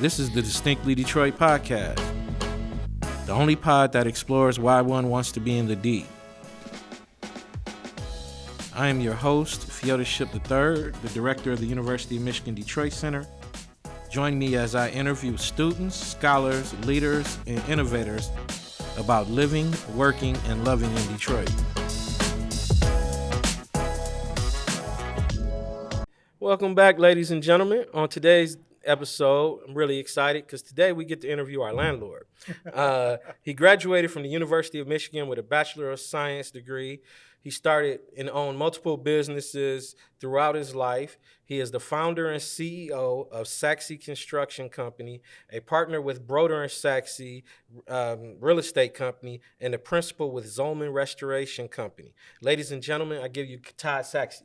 This is the Distinctly Detroit podcast, the only pod that explores why one wants to be in the D. I am your host, Fyodor III, the director of the University of Michigan Detroit Center. Join me as I interview students, scholars, leaders, and innovators about living, working, and loving in Detroit. Welcome back, ladies and gentlemen. On today's episode, I'm really excited because today we get to interview our landlord. He graduated from the University of Michigan with a Bachelor of Science degree. He started and owned multiple businesses throughout his life. He is the founder and CEO of Sachse Construction Company, a partner with Broder Sachse real estate company, and a principal with Zolman Restoration Company. Ladies and gentlemen, I give you Todd Sachse.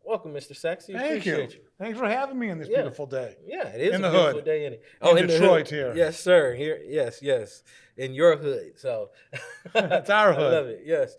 Welcome, Mr. Sachse. Thank you. Thanks for having me on this beautiful day. Yeah, it is in a the beautiful hood. day in it. In Detroit here. Yes, sir. Here, yes. In your hood. So it's our hood. I love it. Yes.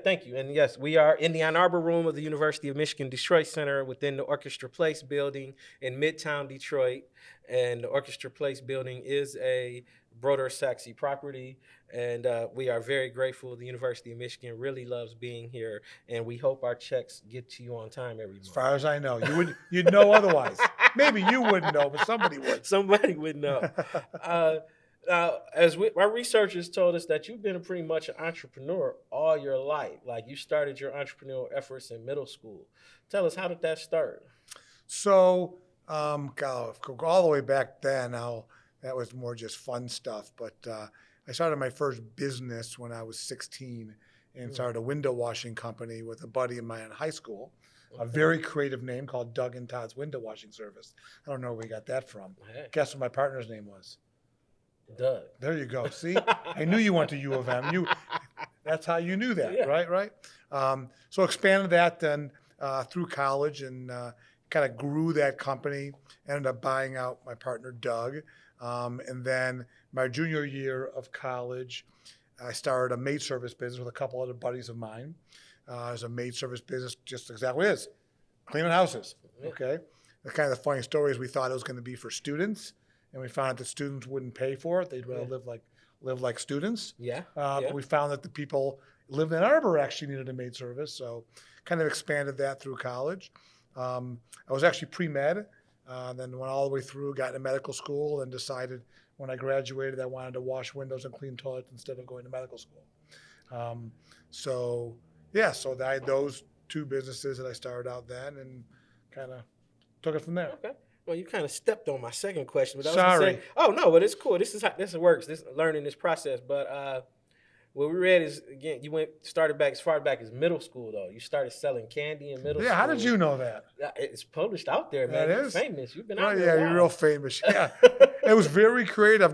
Thank you. And yes, we are in the Ann Arbor room of the University of Michigan Detroit Center within the Orchestra Place building in Midtown Detroit. And the Orchestra Place building is a Broder Sachse property. And we are very grateful. The University of Michigan really loves being here. And we hope our checks get to you on time every month. As far as I know. You'd know otherwise. Maybe you wouldn't know, but somebody would. Somebody would know. Our researchers told us that you've been pretty much an entrepreneur all your life. Like you started your entrepreneurial efforts in middle school. Tell us, how did that start? So, go all the way back then. Now that was more just fun stuff. But I started my first business when I was 16 and started a window washing company with a buddy of mine in high school. Okay. A very creative name called Doug and Todd's Window Washing Service. I don't know where we got that from. Hey. Guess what my partner's name was? Doug. There you go. See, I knew you went to U of M. That's how you knew that, yeah. Right? So expanded that then through college and kind of grew that company. Ended up buying out my partner Doug, and then my junior year of college, I started a maid service business with a couple other buddies of mine. As a maid service business, just exactly is cleaning houses. Okay, the kind of the funny story is we thought it was going to be for students. And we found out that students wouldn't pay for it. They'd rather live like students. But we found that the people lived in Ann Arbor actually needed a maid service. So kind of expanded that through college. I was actually pre-med, then went all the way through, got into medical school, and decided when I graduated I wanted to wash windows and clean toilets instead of going to medical school. So I had those two businesses that I started out then and kind of took it from there. Okay. Well, you kind of stepped on my second question. But Sorry. But it's cool. This is how this works. This learning this process. But what we read is, again, you started back as far back as middle school, though. You started selling candy in middle school. Yeah, how did you know that? It's published out there, man. You're famous. You've been out there. Yeah, you're real famous. Yeah, it was very creative.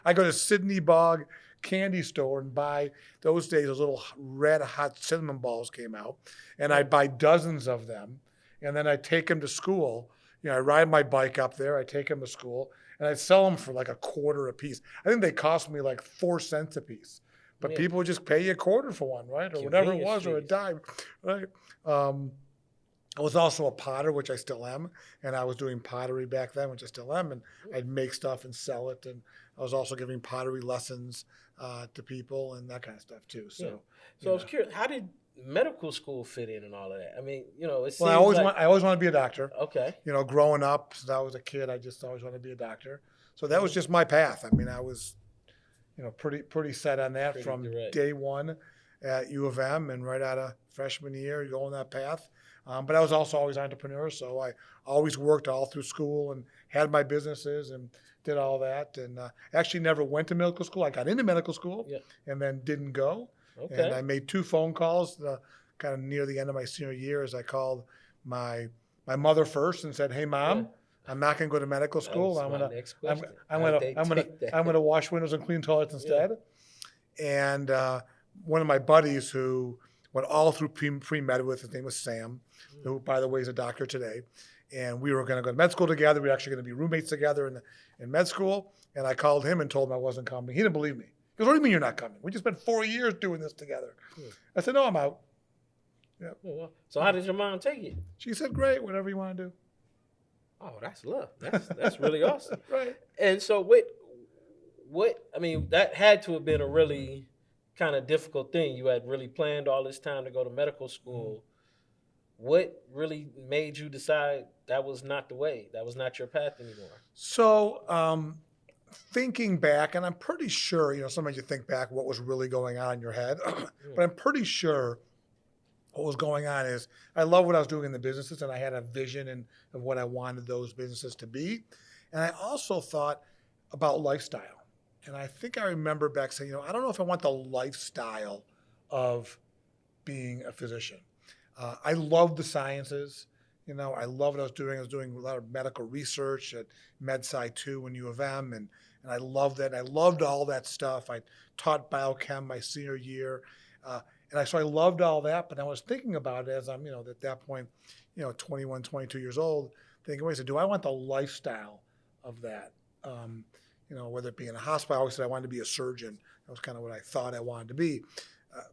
I go to Sydney Bog candy store and buy, those days, those little red hot cinnamon balls came out, and I'd buy dozens of them, and then I'd take them to school. I ride my bike up there, I take them to school, and I'd sell them for like a quarter a piece. I think they cost me like 4 cents a piece. But people would just pay you a quarter for one, right? Or whatever it was, or a dime, right? I was also a potter, which I still am, and I was doing pottery back then, which I still am, and I'd make stuff and sell it, and I was also giving pottery lessons to people and that kind of stuff too. So I was curious, how did medical school fit in and all of that? I mean, it seems I always wanted to be a doctor. Okay. Growing up, since I was a kid, I just always wanted to be a doctor. So that was just my path. I mean, I was, pretty set on that from day one at U of M and right out of freshman year, going that path. But I was also always an entrepreneur, so I always worked all through school and had my businesses and did all that. And actually never went to medical school. I got into medical school and then didn't go. Okay. And I made 2 phone calls kind of near the end of my senior year as I called my mother first and said, "Hey, Mom, I'm not going to go to medical school. I'm going to wash windows and clean toilets instead." Yeah. And one of my buddies who went all through pre-med with, his name was Sam, who, by the way, is a doctor today. And we were going to go to med school together. We were actually going to be roommates together in med school. And I called him and told him I wasn't coming. He didn't believe me. He goes, "What do you mean you're not coming? We just spent 4 years doing this together." I said, "No, I'm out." Yeah. So how did your mom take it? She said, "Great, whatever you want to do." Oh, that's love. That's really awesome. Right. And so what I mean, that had to have been a really kind of difficult thing. You had really planned all this time to go to medical school. What really made you decide that was not the way? That was not your path anymore? So, thinking back, and I'm pretty sure, sometimes you think back what was really going on in your head, Mm, but I'm pretty sure what was going on is I love what I was doing in the businesses, and I had a vision of what I wanted those businesses to be. And I also thought about lifestyle. And I think I remember back saying, I don't know if I want the lifestyle of being a physician. I loved the sciences. I loved what I was doing. I was doing a lot of medical research at MedSci 2 and U of M, and I loved that. I loved all that stuff. I taught biochem my senior year. So I loved all that, but I was thinking about it as I'm, at that point, 21, 22 years old, thinking, wait a second, do I want the lifestyle of that? Whether it be in a hospital, I always said I wanted to be a surgeon. That was kind of what I thought I wanted to be.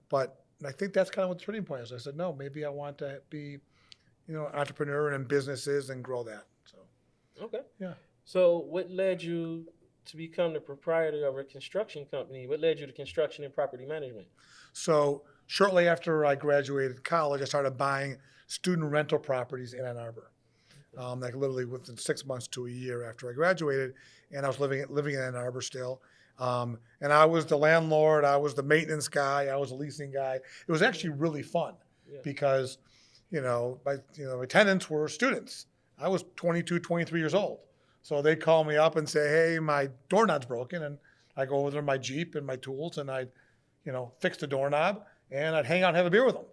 But I think that's kind of what the turning point is. I said, no, maybe I want to be, entrepreneur and in businesses and grow that. So, okay. yeah. So what led you to become the proprietor of a construction company? What led you to construction and property management? So shortly after I graduated college, I started buying student rental properties in Ann Arbor. Like literally within 6 months to a year after I graduated, and I was living in Ann Arbor still. And I was the landlord, I was the maintenance guy, I was the leasing guy. It was actually really fun because, my tenants were students. I was 22, 23 years old. So they'd call me up and say, hey, my doorknob's broken. And I go over there in my Jeep and my tools and I'd, fix the doorknob and I'd hang out and have a beer with them.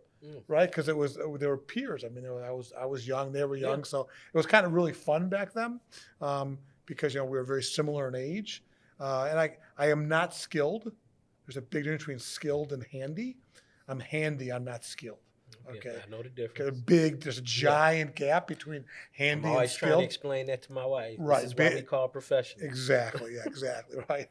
Right, because they were peers. I mean, I was young, they were young, so it was kind of really fun back then, because we were very similar in age, and I am not skilled. There's a big difference between skilled and handy. I'm handy. I'm not skilled. Okay, I know the difference. There's a giant gap between handy I'm always and skilled. trying to explain that to my wife. Right, This is what we call professional. Exactly, right.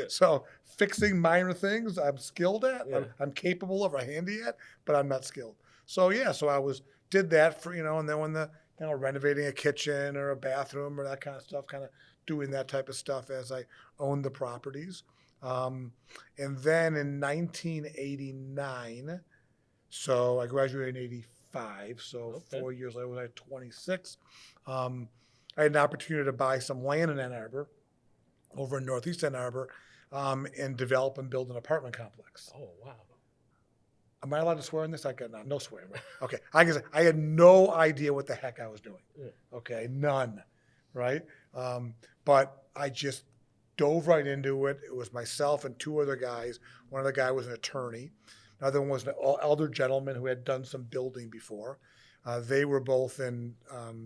So fixing minor things, I'm skilled at. I'm capable of, or handy at, but I'm not skilled. So so I did that for and then when renovating a kitchen or a bathroom or that kind of stuff, kind of doing that type of stuff as I owned the properties. And then in 1989. So I graduated in 85. So 4 years later, when I was 26, I had an opportunity to buy some land in Ann Arbor, over in Northeast Ann Arbor, and develop and build an apartment complex. Oh, wow. Am I allowed to swear in this? I got no swearing. Right? Okay. I had no idea what the heck I was doing. Okay. None. Right. But I just dove right into it. It was myself and two other guys. One of the guys was an attorney. Another one was an elder gentleman who had done some building before. They were both in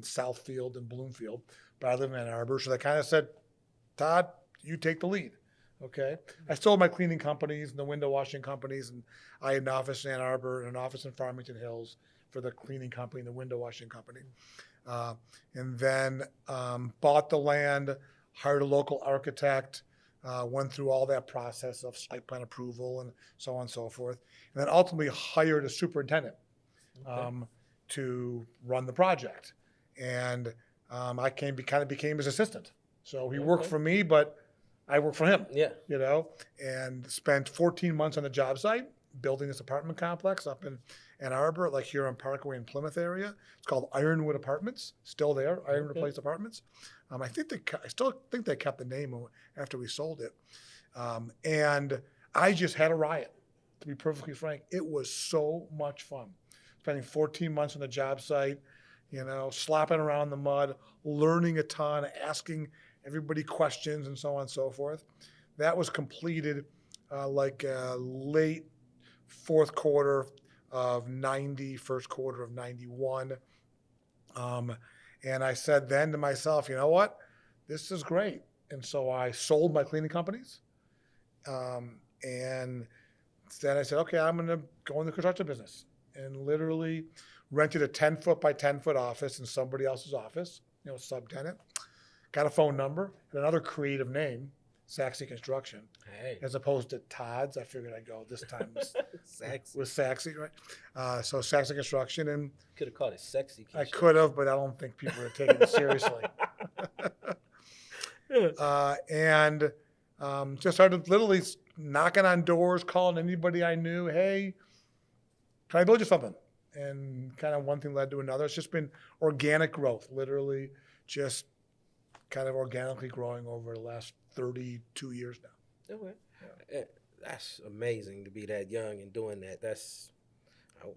Southfield and Bloomfield, but I live in Ann Arbor. So they kind of said, Todd, you take the lead. Okay. I still had my cleaning companies and the window washing companies, and I had an office in Ann Arbor and an office in Farmington Hills for the cleaning company and the window washing company. And then bought the land, hired a local architect, went through all that process of site plan approval and so on and so forth, and then ultimately hired a superintendent to run the project. And I became his assistant. So he worked for me, but I worked for him. And spent 14 months on the job site building this apartment complex up in Ann Arbor, like here on Parkway and Plymouth area. It's called Ironwood Apartments, still there, Ironwood Place Apartments. I still think they kept the name after we sold it. And I just had a riot, to be perfectly frank. It was so much fun. Spending 14 months on the job site, slopping around in the mud, learning a ton, asking everybody questions and so on and so forth. That was completed late fourth quarter of 90, first quarter of 91. And I said then to myself, you know what? This is great. And so I sold my cleaning companies. And then I said, okay, I'm going to go in the construction business. And literally rented a 10-foot by 10-foot office in somebody else's office, subtenant. Got a phone number and another creative name, Sachse Construction, Hey, as opposed to Todd's. I figured I'd go this time Sachse. with Sachse, right? So Sachse Construction, and Could have called it sexy. I could have, but I don't think people would have taken it seriously. And just started literally knocking on doors, calling anybody I knew. Hey, can I build you something? And kind of one thing led to another. It's just been organic growth, literally just kind of organically growing over the last 32 years now. Okay. That's amazing to be that young and doing that. That's,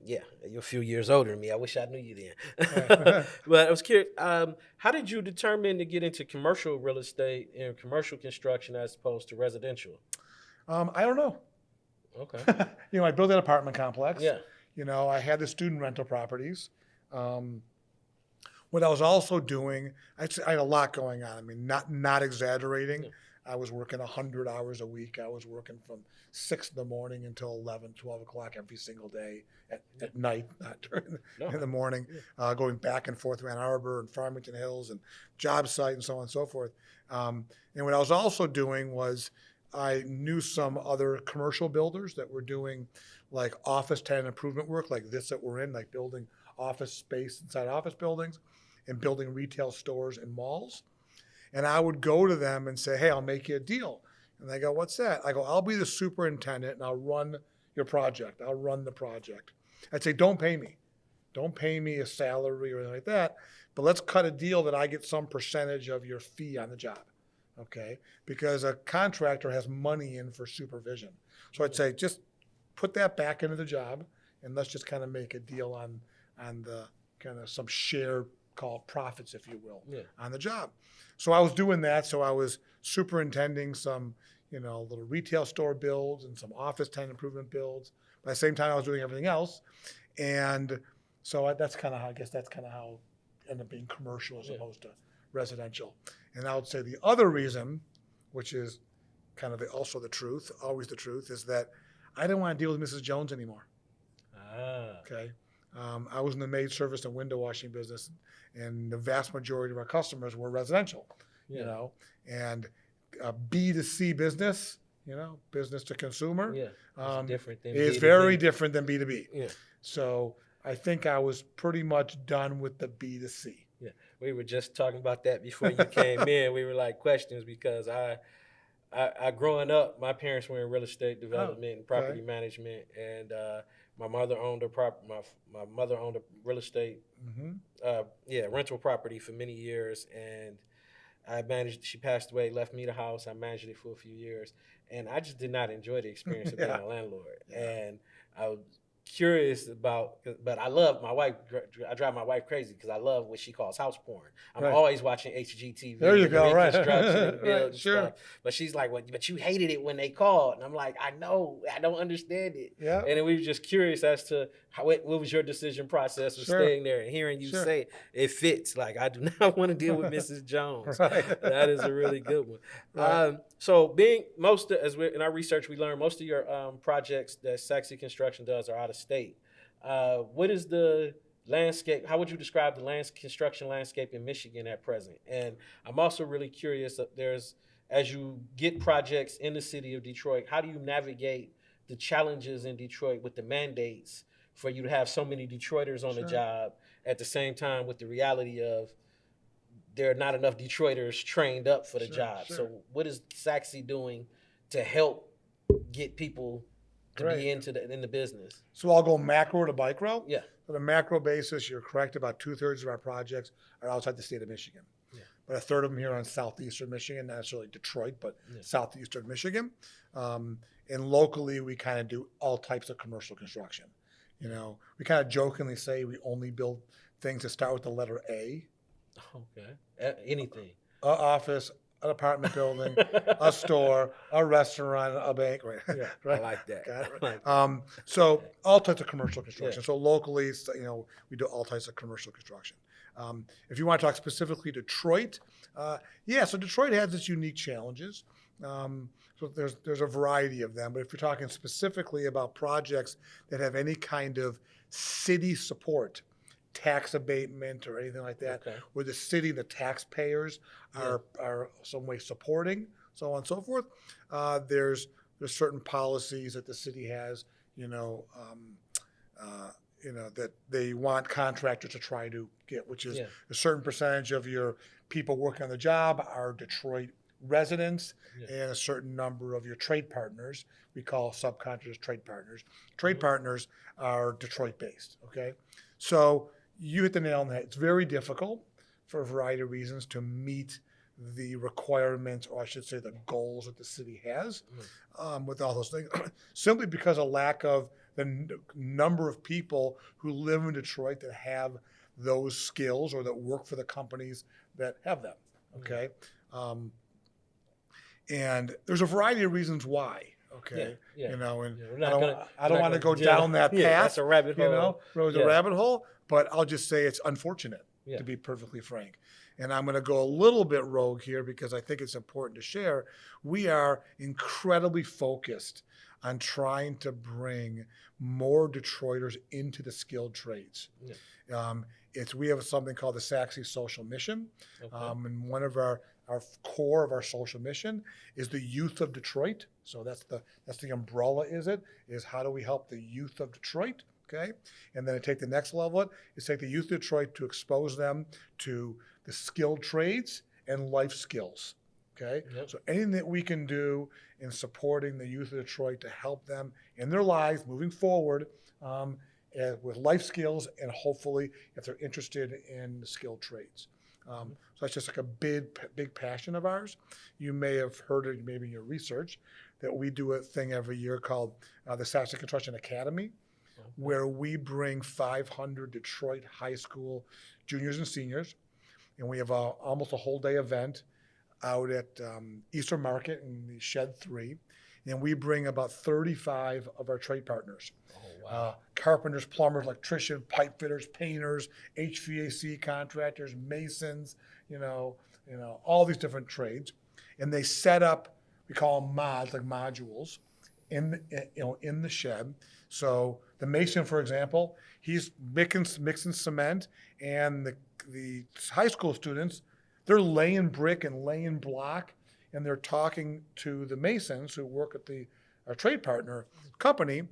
yeah, you're a few years older than me. I wish I knew you then. But I was curious, how did you determine to get into commercial real estate and commercial construction as opposed to residential? I don't know. Okay. I built an apartment complex. Yeah. I had the student rental properties. What I was also doing, I had a lot going on. I mean, not exaggerating. Yeah. I was working 100 hours a week. I was working from 6 in the morning until 11, 12 o'clock every single day at night, not in the morning, going back and forth around Arbor and Farmington Hills and job site and so on and so forth. And what I was also doing was I knew some other commercial builders that were doing like office tenant improvement work like this that we're in, like building office space inside office buildings and building retail stores and malls. And I would go to them and say, hey, I'll make you a deal. And they go, what's that? I go, I'll be the superintendent and I'll run your project. I'll run the project. I'd say, don't pay me. Don't pay me a salary or anything like that. But let's cut a deal that I get some percentage of your fee on the job. Okay? Because a contractor has money in for supervision. So I'd say, just put that back into the job and let's just kind of make a deal on the kind of some share called profits, if you will, on the job. So I was doing that. So I was superintending some, little retail store builds and some office tenant improvement builds. But at the same time, I was doing everything else. And so that's kind of how, I guess that's kind of how it ended up being commercial as opposed to residential. And I would say the other reason, which is kind of also the truth, always the truth, is that I didn't want to deal with Mrs. Jones anymore. Okay. I was in the maid service and window washing business, and the vast majority of our customers were residential, and B2C business, business to consumer, Different than is B2B. very different than B2B. Yeah. So I think I was pretty much done with the B2C. Yeah. We were just talking about that before you came in. We were like questions because I growing up, my parents were in real estate development and property management, and my mother owned a my mother owned a real estate rental property for many years, and she passed away, left me the house. I managed it for a few years, and I just did not enjoy the experience of being a landlord. And I was curious but I love my wife. I drive my wife crazy because I love what she calls house porn. I'm always watching HGTV. There you go, right? Construction and build and Sure. stuff. But she's like, "Well, but you hated it when they called," and I'm like, "I know, I don't understand it." Yeah. And then we were just curious as to what was your decision process of staying there and hearing you say it fits. Like, I do not want to deal with Mrs. Jones. That is a really good one. So being in our research, we learned most of your projects that Sachse Construction does are out of state. What is the landscape? How would you describe the construction landscape in Michigan at present? And I'm also really curious. As you get projects in the city of Detroit, how do you navigate the challenges in Detroit with the mandates for you to have so many Detroiters on the job at the same time with the reality of there are not enough Detroiters trained up for the job? So what is Sachse doing to help get people to be in the business? So I'll go macro to micro. Yeah. On a macro basis, you're correct. About 2/3 of our projects are outside the state of Michigan. Yeah. But 1/3 of them here on southeastern Michigan, not necessarily Detroit, but southeastern Michigan. And locally, we kind of do all types of commercial construction. We kind of jokingly say we only build things that start with the letter A. Okay. Anything. An office, an apartment building, a store, a restaurant, a bank. Right. Yeah, right. I like that. Got it. So all types of commercial construction. So locally, we do all types of commercial construction. If you want to talk specifically Detroit, so Detroit has its unique challenges. So there's a variety of them. But if you're talking specifically about projects that have any kind of city support, tax abatement or anything like that, where the city, the taxpayers are some way supporting. so on and so forth. There's certain policies that the city has, that they want contractors to try to get, which is a certain percentage of your people working on the job are Detroit residents, and a certain number of your trade partners, we call subcontractors trade partners. Trade partners are Detroit based, okay? So you hit the nail on the head. It's very difficult for a variety of reasons to meet the requirements, or I should say the goals that the city has with all those things, simply because of lack of the number of people who live in Detroit that have those skills or that work for the companies that have them, okay? And there's a variety of reasons why, okay? And I don't want to go down that path. That's a rabbit hole. A rabbit hole, but I'll just say it's unfortunate, to be perfectly frank. And I'm going to go a little bit rogue here because I think it's important to share. We are incredibly focused on trying to bring more Detroiters into the skilled trades. We have something called the Sachse Social Mission, and one of our core of our social mission is the youth of Detroit. So that's the umbrella. Is how do we help the youth of Detroit? Okay, and then to take the next level, is take the youth of Detroit to expose them to the skilled trades and life skills. Okay, so anything that we can do in supporting the youth of Detroit to help them in their lives moving forward with life skills, and hopefully if they're interested in the skilled trades. So that's just like a big passion of ours. You may have heard it maybe in your research that we do a thing every year called the Sachse Construction Academy, where we bring 500 Detroit high school juniors and seniors, and we have almost a whole day event out at Eastern Market in the Shed 3, and we bring about 35 of our trade partners. Carpenters, plumbers, electricians, pipe fitters, painters, HVAC contractors, masons, all these different trades, and they set up, we call them mods, like modules, in the shed. So the mason, for example, he's mixing cement, and the high school students, they're laying brick and laying block, and they're talking to the masons who work at our trade partner company.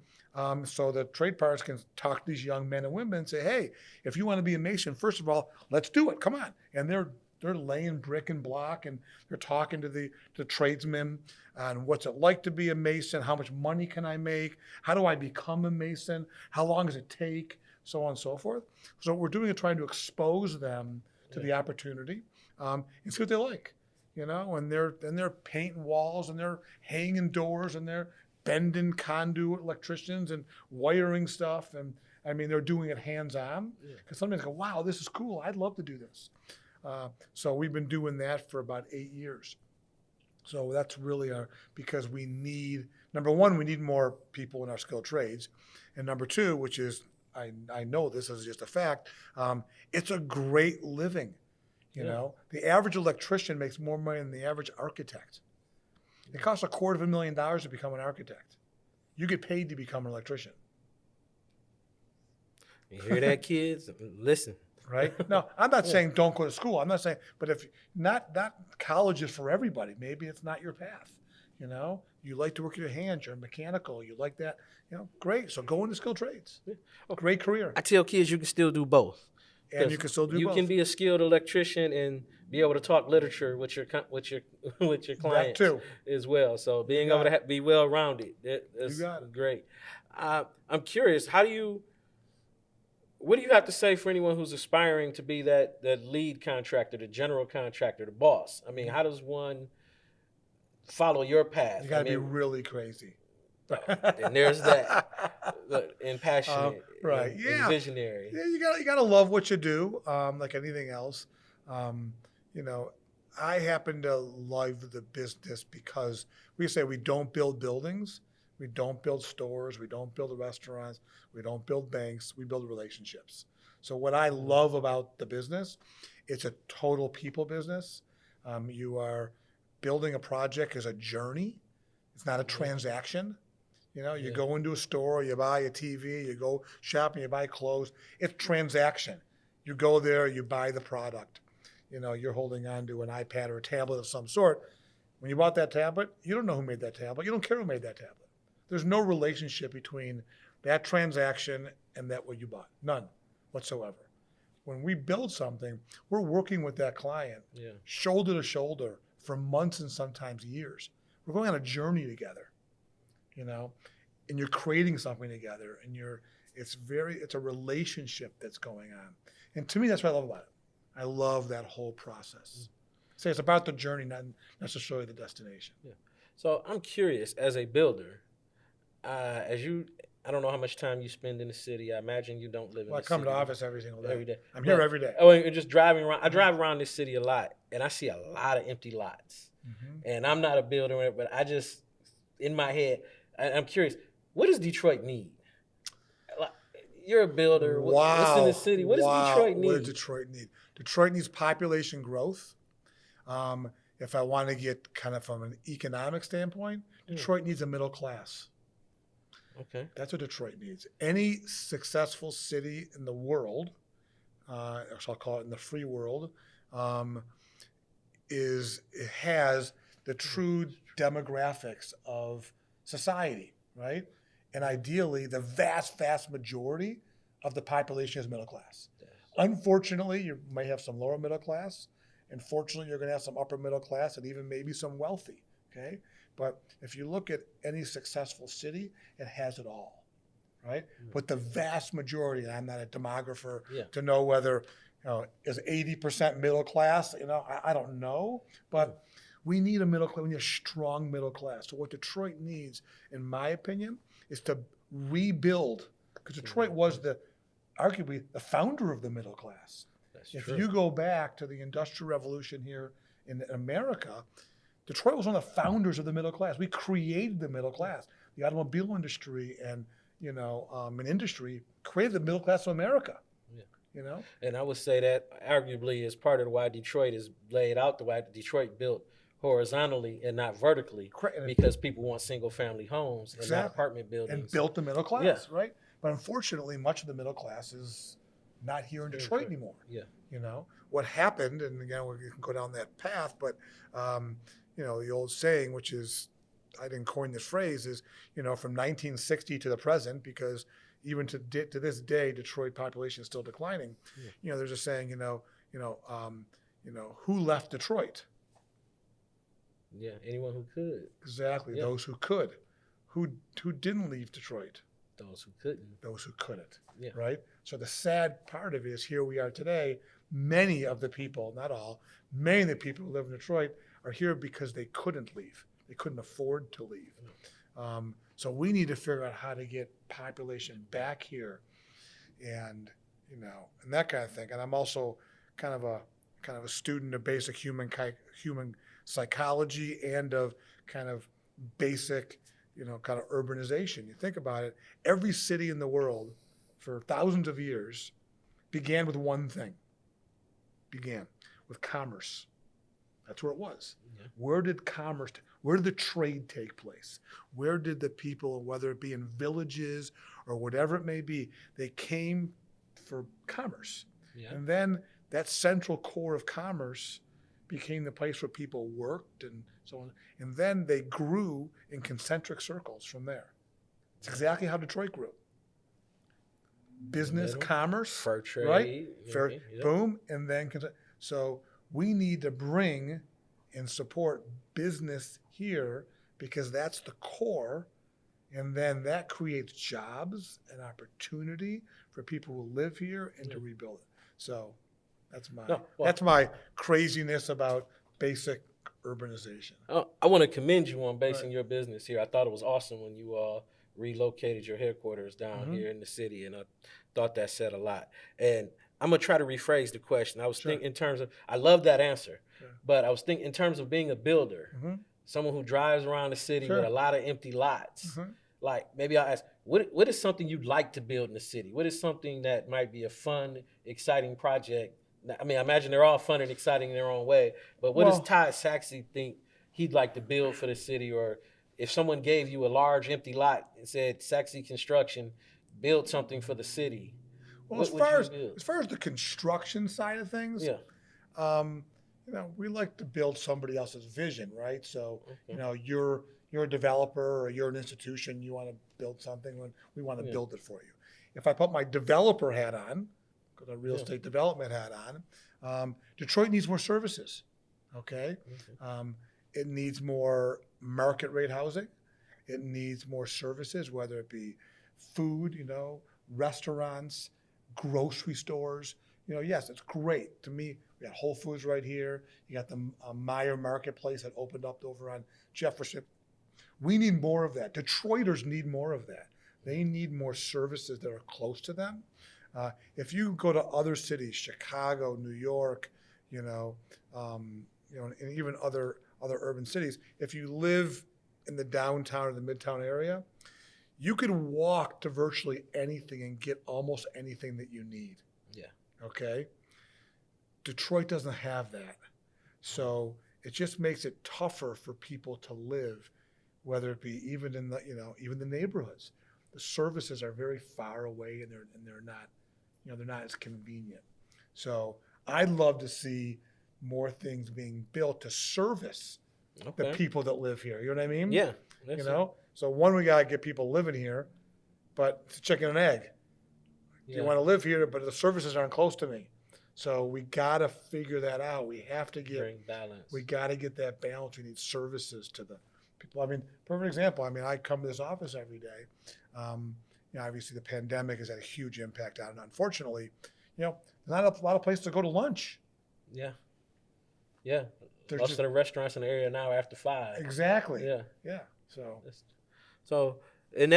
So the trade partners can talk to these young men and women and say, hey, if you want to be a mason, first of all, let's do it. Come on. And they're laying brick and block, and they're talking to the tradesmen on what's it like to be a mason, how much money can I make, how do I become a mason, how long does it take, so on and so forth. So what we're doing is trying to expose them to the opportunity and see what they like, and they're painting walls, and they're hanging doors, and they're bending conduit, electricians, and wiring stuff. And I mean, they're doing it hands-on, because somebody's go, wow, this is cool. I'd love to do this. So we've been doing that for about 8 years. So that's really because we need, number one, we need more people in our skilled trades. And number two, which is, I know this is just a fact, it's a great living. The average electrician makes more money than the average architect. It costs $250,000 to become an architect. You get paid to become an electrician. You hear that, kids? Listen. Right? No, I'm not saying don't go to school. I'm not saying, but if not college is for everybody. Maybe it's not your path. You like to work with your hands. You're mechanical. You like that. Great. So go into skilled trades. Great career. I tell kids you can still do both. And you can still do both. You can be a skilled electrician and be able to talk literature with your clients as well. So being able to be well rounded, that's great. I'm curious, what do you have to say for anyone who's aspiring to be that lead contractor, the general contractor, the boss? I mean, how does one follow your path? You got to be really crazy. And there's that, and passionate, right? And visionary. Yeah, you got to love what you do, like anything else. I happen to love the business because we say we don't build buildings, we don't build stores, we don't build restaurants, we don't build banks, we build relationships. So what I love about the business, it's a total people business. You are building a project as a journey. It's not a transaction. You go into a store, you buy a TV, you go shopping, you buy clothes. It's transaction. You go there, you buy the product. You're holding on to an iPad or a tablet of some sort. When you bought that tablet, you don't know who made that tablet. You don't care who made that tablet. There's no relationship between that transaction and that what you bought. None whatsoever. When we build something, we're working with that client shoulder to shoulder for months and sometimes years. We're going on a journey together, you know, and you're creating something together, and it's a relationship that's going on. And to me, that's what I love about it. I love that whole process. So it's about the journey, not necessarily the destination. Yeah. So I'm curious, as a builder, I don't know how much time you spend in the city. I imagine you don't live in the city. I come to office every single day. Every day. I'm here every day. Oh, and just driving around. I drive around this city a lot, and I see a lot of empty lots. Mm-hmm. And I'm not a builder, but I just, in my head, I'm curious, what does Detroit need? You're a builder. What's in the city? What does Detroit need? What does Detroit need? Detroit needs population growth. If I want to get kind of from an economic standpoint, Detroit needs a middle class. Okay. That's what Detroit needs. Any successful city in the world, or I'll call it in the free world, it has the true demographics of society, right? And ideally, the vast, vast majority of the population is middle class. Yes. Unfortunately, you may have some lower middle class. And fortunately, you're going to have some upper middle class and even maybe some wealthy, okay? But if you look at any successful city, it has it all, right? Mm-hmm. But the vast majority, and I'm not a demographer to know whether, is 80% middle class, I don't know. But we need a middle class, we need a strong middle class. So what Detroit needs, in my opinion, is to rebuild, because Detroit was arguably the founder of the middle class. If you go back to the Industrial Revolution here in America, Detroit was one of the founders of the middle class. We created the middle class. The automobile industry and an industry created the middle class of America. Yeah. And I would say that arguably is part of why Detroit is laid out the way Detroit built horizontally and not vertically, because people want single-family homes and not apartment buildings. And built the middle class, right? But unfortunately, much of the middle class is not here in Detroit anymore. Yeah. What happened, and again, we can go down that path, but the old saying, which is, I didn't coin this phrase, is from 1960 to the present, because even to this day, Detroit population is still declining. Yeah. There's a saying, who left Detroit? Yeah, anyone who could. Exactly, those who could. Who didn't leave Detroit? Those who couldn't. Those who couldn't, right? So the sad part of it is here we are today. Many of the people, not all, many of the people who live in Detroit are here because they couldn't leave. They couldn't afford to leave. So we need to figure out how to get population back here, and and that kind of thing. And I'm also kind of a student of basic human psychology and of kind of basic kind of urbanization. You think about it, every city in the world for thousands of years began with one thing. Began with commerce. That's where it was. Yeah. Where did the trade take place? Where did the people, whether it be in villages or whatever it may be, they came for commerce. Yeah. And then that central core of commerce became the place where people worked and so on. And then they grew in concentric circles from there. It's exactly how Detroit grew. Business, commerce, fair trade, right? Boom, and then so we need to bring and support business here because that's the core, and then that creates jobs and opportunity for people who live here and to rebuild it. So that's my craziness about basic urbanization. I want to commend you on basing your business here. I thought it was awesome when you relocated your headquarters down here in the city, and I thought that said a lot. And I'm going to try to rephrase the question. I was thinking in terms of, I love that answer, but I was thinking in terms of being a builder, someone who drives around the city with a lot of empty lots. Like maybe I'll ask, what is something you'd like to build in the city? What is something that might be a fun, exciting project? I mean, I imagine they're all fun and exciting in their own way, but what does Todd Sachse think he'd like to build for the city? Or if someone gave you a large empty lot and said, Sachse Construction, build something for the city, well, as far as the construction side of things, we like to build somebody else's vision, right? So, Okay. you're a developer or you're an institution, you want to build something, and we want to Yeah. build it for you. If I put my developer hat on, put a real Yeah. estate development hat on, Detroit needs more services. Okay, Okay. it needs more market rate housing. It needs more services, whether it be food, restaurants, grocery stores. Yes, it's great. To me, we got Whole Foods right here. You got the Meyer Marketplace that opened up over on Jefferson. We need more of that. Detroiters need more of that. They need more services that are close to them. If you go to other cities, Chicago, New York, and even other urban cities, if you live in the downtown or the midtown area, you can walk to virtually anything and get almost anything that you need. Yeah. Okay? Detroit doesn't have that. So it just makes it tougher for people to live, whether it be even in even the neighborhoods. The services are very far away and they're not, they're not as convenient. So I'd love to see more things being built to service the Okay. people that live here. You know what I mean? Yeah. So one, we gotta get people living here, but it's a chicken and egg. Yeah. You want to live here, but the services aren't close to me. So we gotta figure that out. We have to Bring balance. we gotta get that balance. We need services to the people. I mean, perfect example. I mean, I come to this office every day. Obviously the pandemic has had a huge impact on it. Unfortunately, there's not a lot of places to go to lunch. Yeah. Yeah. There's Most just- of the restaurants in the area now are after 5. Exactly. Yeah. Yeah. So So, and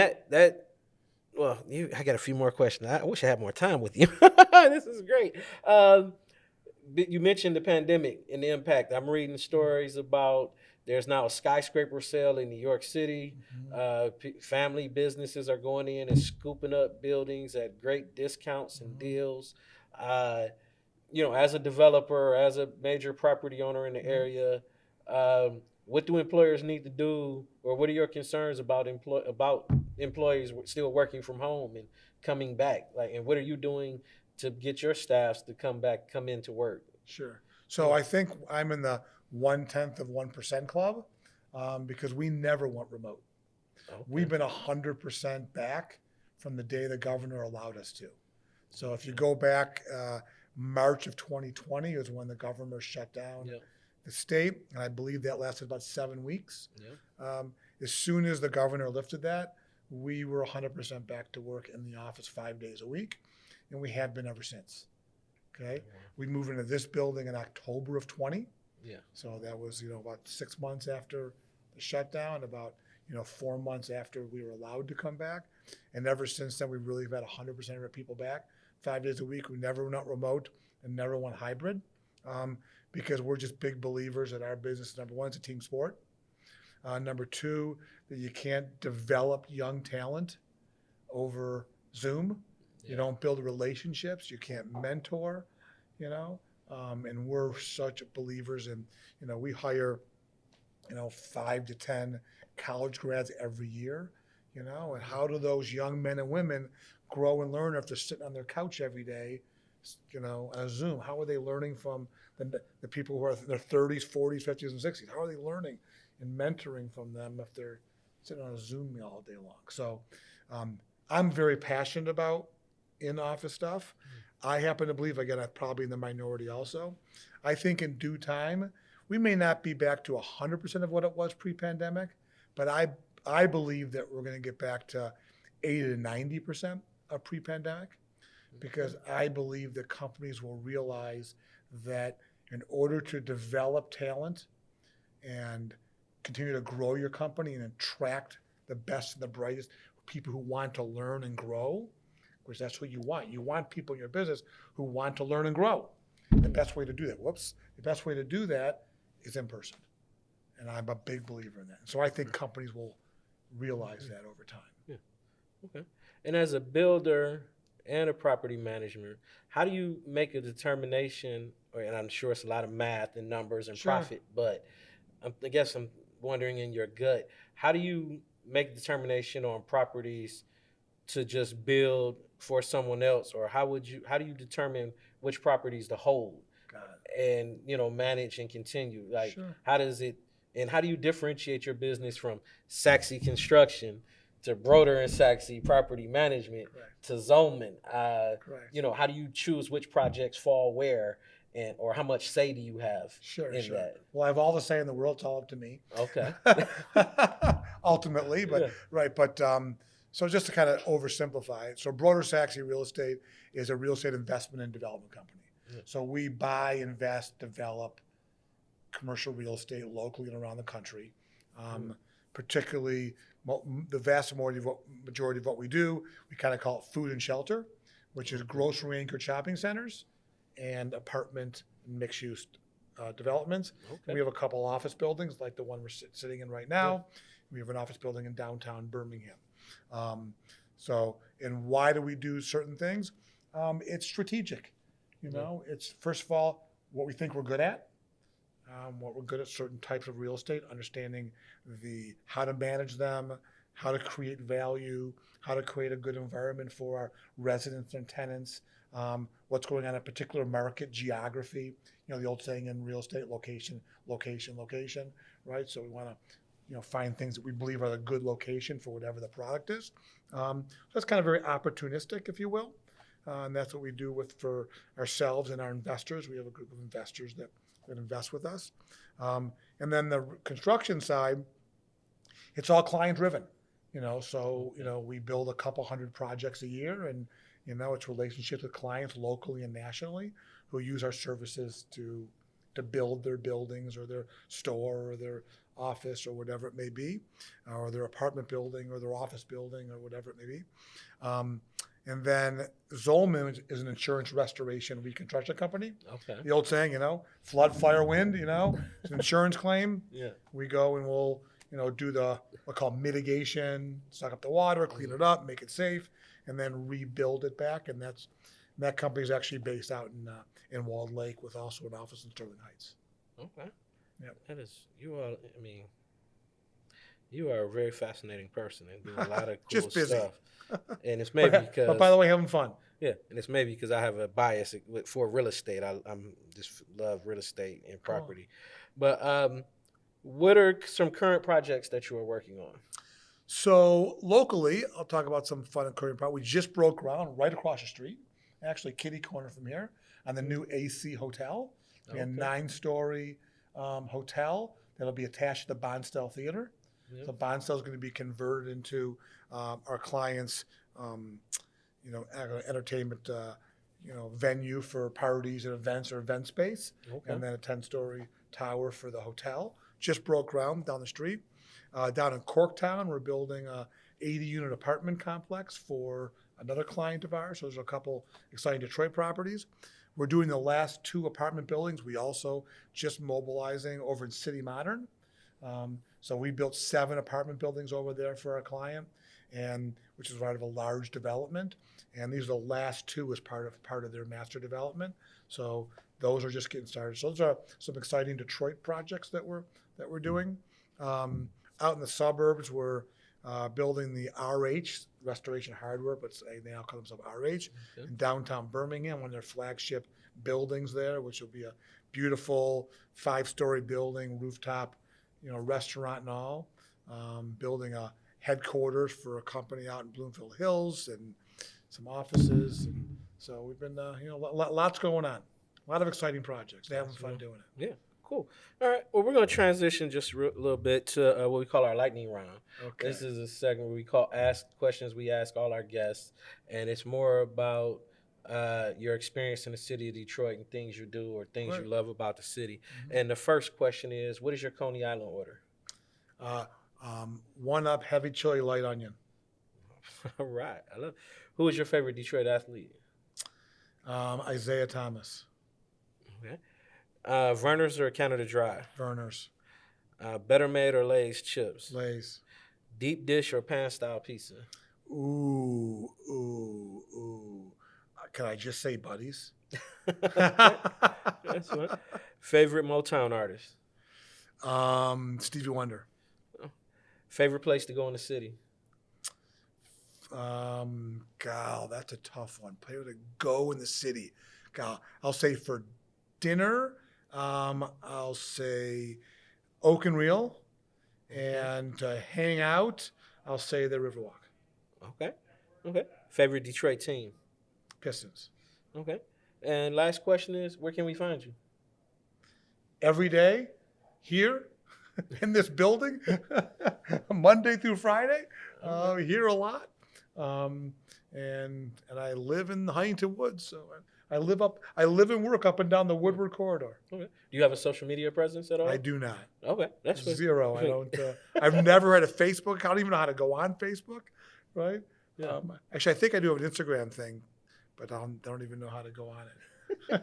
well, I got a few more questions. I wish I had more time with you. This is great. But you mentioned the pandemic and the impact. I'm reading stories about there's now a skyscraper sale in New York City. Family businesses are going in and scooping up buildings at great discounts and deals. As a developer, as a major property owner in the area, what do employers need to do, or what are your concerns about employees still working from home and coming back? And what are you doing to get your staffs to come into work? Sure. So I think I'm in the 0.1% club because we never went remote. Okay. We've been 100% back from the day the governor allowed us to. So if you go back, March of 2020 is when the governor shut down the state, and I believe that lasted about 7 weeks. As soon as the governor lifted that, we were 100% back to work in the office 5 days a week, and we have been ever since. Okay, we moved into this building in October of 20. So that was about 6 months after the shutdown, about 4 months after we were allowed to come back, and ever since then we really have had 100% of our people back 5 days a week. We never went remote and never went hybrid because we're just big believers that our business, number one, it's a team sport. Number two, that you can't develop young talent over Zoom. You don't build relationships. You can't mentor, and we're such believers in, we hire, 5 to 10 college grads every year, and how do those young men and women grow and learn if they're sitting on their couch every day, on a Zoom? How are they learning from the people who are in their 30s, 40s, 50s, and 60s? How are they learning and mentoring from them if they're sitting on a Zoom meal all day long? So I'm very passionate about in-office stuff. I happen to believe, again, I'm probably in the minority also. I think in due time, we may not be back to 100% of what it was pre-pandemic, but I believe that we're going to get back to 80 to 90% of pre-pandemic, because I believe that companies will realize that in order to develop talent and continue to grow your company and attract the best and the brightest people who want to learn and grow, because that's what you want. You want people in your business who want to learn and grow. The best way to do that, the best way to do that is in person. And I'm a big believer in that. So I think companies will realize that over time. Yeah. Okay. And as a builder and a property manager, how do you make a determination, and I'm sure it's a lot of math and numbers and profit, but I guess I'm wondering in your gut, how do you make a determination on properties to just build for someone else, or how do you determine which properties to hold? and manage and continue? Like, Sure. how does it, and how do you differentiate your business from Sachse Construction to Broder and Sachse Property Management to Zolman? How do you choose which projects fall where, and or how much say do you have in that? Well, I have all the say in the world. It's all up to me. Okay. Ultimately, but so just to kind of oversimplify it, so Broder Sachse Real Estate is a real estate investment and development company. Yeah. So we buy, invest, develop commercial real estate locally and around the country. Particularly, the vast majority of what we do, we kind of call it food and shelter, which is grocery anchored shopping centers and apartment and mixed use developments. Okay. We have a couple office buildings like the one we're sitting in right now. Yeah. We have an office building in downtown Birmingham. And why do we do certain things? It's strategic. It's first of all what we think we're good at. What we're good at certain types of real estate, understanding how to manage them, how to create value, how to create a good environment for our residents and tenants, what's going on in a particular market, geography. The old saying in real estate, location, location, location, right? So we want to find things that we believe are the good location for whatever the product is. So that's kind of very opportunistic, if you will. And that's what we do for ourselves and our investors. We have a group of investors that invest with us. And then the construction side, it's all client driven. We build a couple hundred projects a year, and it's relationships with clients locally and nationally who use our services to build their buildings or their store or their office or whatever it may be, or their apartment building or their office building or whatever it may be. And then Zolman is an insurance restoration reconstruction company. Okay. The old saying, flood, fire, wind, it's an insurance claim. Yeah. We go and we'll, do what's called mitigation, suck up the water, clean it up, make it safe, and then rebuild it back. And that company is actually based out in Walled Lake with also an office in Sterling Heights. Okay. Yeah. That is, you are a very fascinating person and do a lot of cool Just busy. Stuff. And it's maybe because, but by the way, having fun. Yeah, and it's maybe because I have a bias for real estate. I'm just love real estate and property. But what are some current projects that you are working on? So locally, I'll talk about some fun and current projects. We just broke ground right across the street, actually kitty corner from here, on the new AC Hotel. Okay. A 9-story hotel that'll be attached to the Bonstel Theater. Yep. So Bonstel is going to be converted into our clients' entertainment venue for parties and events or event space. Okay. And then a 10-story tower for the hotel. Just broke ground down the street. Down in Corktown, we're building a 80-unit apartment complex for another client of ours. So there's a couple exciting Detroit properties. We're doing the last 2 apartment buildings. We also just mobilizing over in City Modern. So we built 7 apartment buildings over there for our client, which is part of a large development. And these are the last 2 as part of their master development. So those are just getting started. So those are some exciting Detroit projects that we're doing. Out in the suburbs, we're building the RH, Restoration Hardware, but they now call themselves RH, in downtown Birmingham, one of their flagship buildings there, which will be a beautiful 5-story building, rooftop, restaurant and all. Building a headquarters for a company out in Bloomfield Hills and some offices. And so we've been, lots going on. A lot of exciting projects. They're having fun doing it. Yeah. Cool. All right. Well, we're going to transition just a little bit to what we call our lightning round. Okay. This is a segment where we call Ask Questions. We ask all our guests, and it's more about your experience in the city of Detroit and things you do or things you love about the city. Mm-hmm. And the first question is, what is your Coney Island order? 1-up heavy chili light onion. All right. I love it. Who is your favorite Detroit athlete? Isaiah Thomas. Okay. Verner's or Canada Dry? Verner's. Better Made or Lay's chips? Lay's. Deep dish or pan style pizza? Ooh. Can I just say Buddies? That's fine. Favorite Motown artist? Stevie Wonder. Favorite place to go in the city? God, that's a tough one. Place to go in the city. God, I'll say for dinner, I'll say Oak and Reel. And hang out, I'll say the Riverwalk. Okay. Favorite Detroit team? Pistons. Okay. And last question is, where can we find you? Every day, here, in this building, Monday through Friday, here a lot. And I live in Huntington Woods, so I live and work up and down the Woodward corridor. Okay. Do you have a social media presence at all? I do not. Okay, that's good. Zero. I don't. I've never had a Facebook account. I don't even know how to go on Facebook, right? Yeah. Actually, I think I do have an Instagram thing, but I don't even know how to go on it.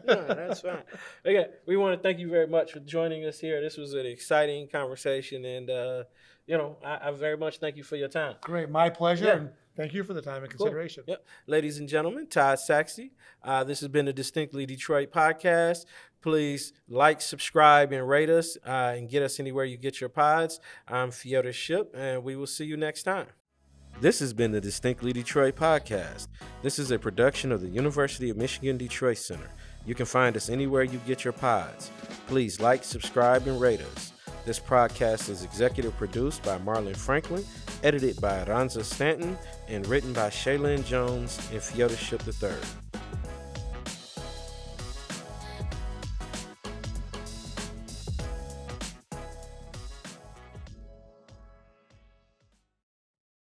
No, that's fine. Okay, we want to thank you very much for joining us here. This was an exciting conversation, and I very much thank you for your time. Great, my pleasure. Yeah. And thank you for the time and consideration. Cool. Yep. Ladies and gentlemen, Todd Sachse. This has been the Distinctly Detroit podcast. Please like, subscribe, and rate us, and get us anywhere you get your pods. I'm Fiona Ship, and we will see you next time. This has been the Distinctly Detroit podcast. This is a production of the University of Michigan Detroit Center. You can find us anywhere you get your pods. Please like, subscribe, and rate us. This podcast is executive produced by Marlon Franklin, edited by Aranza Stanton, and written by Shaylin Jones and Fiona Ship III.